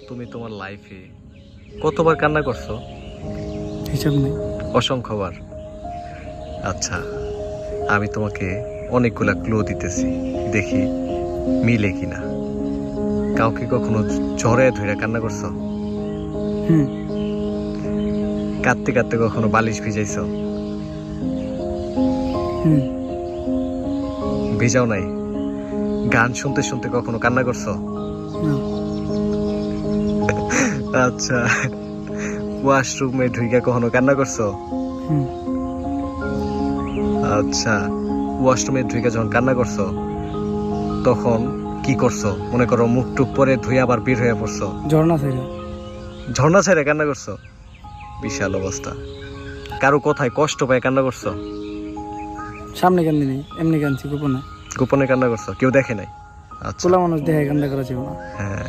তুমি তোমার লাইফে কতবার কান্না করছো? হিসাব নেই। অসংখ্যবার। আচ্ছা, আমি তোমাকে অনেকগুলা ক্লু দিতেছি, দেখি মিলে কিনা। কাউকে কখনো ঝড়ে ধরে কান্না করছো? হুম। কাঁদতে কাঁদতে কখনো বালিশ ভিজাইছো? হুম। ভিজাও নাই? গান শুনতে শুনতে কখনো কান্না করছো? না। আচ্ছা, ওয়াশরুমে ঢুইকা কখনো কান্না করছো? হুম। আচ্ছা, ওয়াশরুমে ঢুইকা যখন কান্না করছো তখন কি করছো? মনে করো মুখ টুক পরে ধুয়ে আবার বের হয়ে পড়ছো, ঝর্ণা থেকে। ঝর্ণা ছেড়ে কান্না করছো? বিশাল অবস্থা। কারো কথায় কষ্ট পায় কান্না করছো? সামনে কান্দি নেই, এমনি কানছি গোপনে। গোপনে কান্না করছো, কেউ দেখে নাই? আচ্ছা, পোলা মানুষ দেখে কান্দা করা যাবে না। হ্যাঁ।